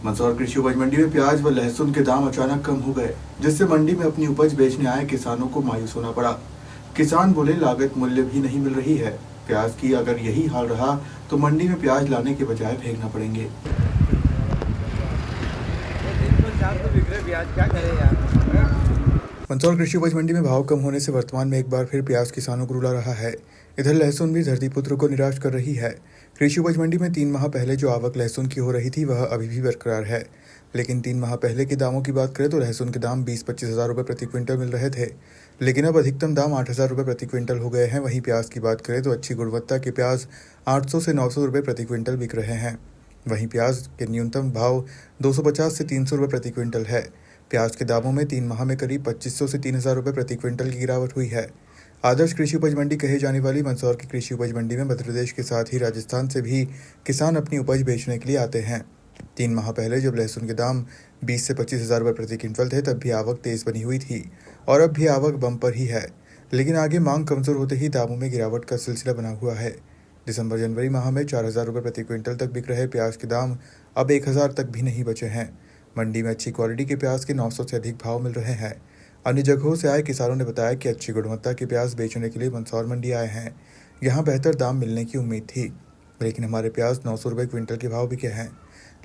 मंदसौर कृषि उपज मंडी में प्याज व लहसुन के दाम अचानक कम हो गए, जिससे मंडी में अपनी उपज बेचने आए किसानों को मायूस होना पड़ा। किसान बोले लागत मूल्य भी नहीं मिल रही है। प्याज की अगर यही हाल रहा तो मंडी में प्याज लाने के बजाय फेंकना पड़ेंगे। मंदसौर कृषि उपज मंडी में भाव कम होने से वर्तमान में एक बार फिर प्याज किसानों को रुला रहा है। इधर लहसुन भी धरतीपुत्र को निराश कर रही है। कृषि उपज मंडी में 3 माह पहले जो आवक लहसुन की हो रही थी वह अभी भी बरकरार है, लेकिन 3 माह पहले के दामों की बात करें तो लहसुन के दाम 20-25 हज़ार रुपये प्रति क्विंटल मिल रहे थे, लेकिन अब अधिकतम दाम 8 हज़ार रुपये प्रति क्विंटल हो गए हैं। वहीं प्याज की बात करें तो अच्छी गुणवत्ता के प्याज 800 से 900 रुपये प्रति क्विंटल बिक रहे हैं। वहीं प्याज के न्यूनतम भाव 250 से 300 रुपये प्रति क्विंटल है। प्याज के दामों में 3 माह में करीब 2500 से 3000 रुपये प्रति क्विंटल की गिरावट हुई है। आदर्श कृषि उपज मंडी कहे जाने वाली मंदसौर की कृषि उपज मंडी में मध्य प्रदेश के साथ ही राजस्थान से भी किसान अपनी उपज बेचने के लिए आते हैं। 3 माह पहले जब लहसुन के दाम 20 से 25 हज़ार रुपये प्रति क्विंटल थे तब भी आवक तेज बनी हुई थी और अब भी आवक बम्पर ही है, लेकिन आगे मांग कमजोर होते ही दामों में गिरावट का सिलसिला बना हुआ है। दिसंबर-जनवरी माह में 4 हज़ार रुपये प्रति क्विंटल तक बिक रहे प्याज के दाम अब 1 हज़ार तक भी नहीं बचे हैं। मंडी में अच्छी क्वालिटी के प्याज के 900 से अधिक भाव मिल रहे हैं। अन्य जगहों से आए किसानों ने बताया कि अच्छी गुणवत्ता के प्याज बेचने के लिए मंदसौर मंडी आए हैं। यहाँ बेहतर दाम मिलने की उम्मीद थी, लेकिन हमारे प्याज 900 रुपये क्विंटल के भाव बिके हैं।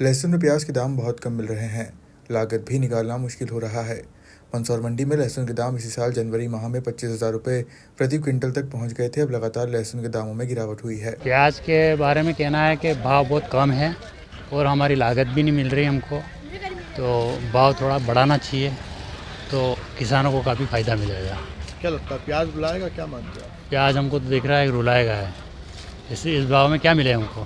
लहसुन में प्याज के दाम बहुत कम मिल रहे हैं, लागत भी निकालना मुश्किल हो रहा है। मंदसौर मंडी में लहसुन के दाम इसी साल जनवरी माह में 25 हज़ार रुपये प्रति क्विंटल तक पहुँच गए थे। अब लगातार लहसुन के दामों में गिरावट हुई है। प्याज के बारे में कहना है कि भाव बहुत कम है और हमारी लागत भी नहीं मिल रही हमको, तो भाव थोड़ा बढ़ाना चाहिए तो किसानों को काफ़ी फ़ायदा मिलेगा। क्या लगता है प्याज रुलाएगा, क्या मानते हैं? प्याज हमको तो दिख रहा है रुलाएगा है। इस भाव में क्या मिले हमको?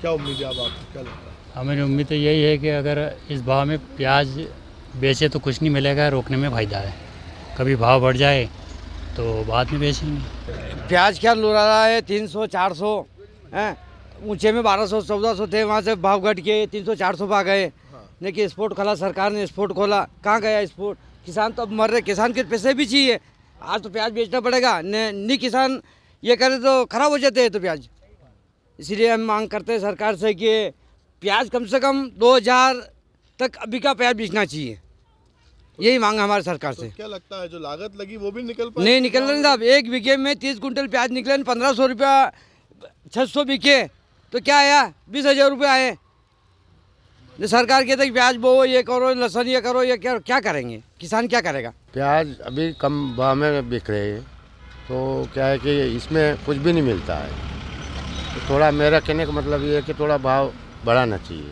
क्या उम्मीद है अब आपको, क्या लगता है? हमारी उम्मीद तो यही है कि अगर इस भाव में प्याज बेचे तो कुछ नहीं मिलेगा, रोकने में फ़ायदा है। कभी भाव बढ़ जाए तो बाद में बेचेंगे। प्याज क्या लुरा रहा है 300-400 हैं, ऊंचे में 1200-1400 थे, वहाँ से भाव घट के 300-400 पे आ गए। देखिए एक्सपोर्ट खोला, सरकार ने एक्सपोर्ट खोला, कहाँ गया एक्सपोर्ट? किसान तो अब मर रहे, किसान के पैसे भी चाहिए। आज तो प्याज बेचना पड़ेगा, नहीं किसान ये करे तो खराब हो जाते हैं तो प्याज। इसीलिए हम मांग करते हैं सरकार से कि प्याज कम से कम 2000 तक अभी का प्याज बेचना चाहिए। यही मांग हमारे सरकार से। क्या लगता है जो लागत लगी वो भी निकल पाए? नहीं निकल रहे साहब, 1 बीघे में 30 कुंटल प्याज निकले, 1500 रुपया 600 बीघे तो क्या आया, 20 हज़ार रुपये आए। सरकार कहते हैं प्याज बो, ये करो, लहसुन ये करो, ये क्या करेंगे? किसान क्या करेगा? प्याज अभी कम भाव में बिक रहे हैं, तो क्या है कि इसमें कुछ भी नहीं मिलता है। तो थोड़ा मेरा कहने का मतलब ये है कि थोड़ा भाव बढ़ाना चाहिए।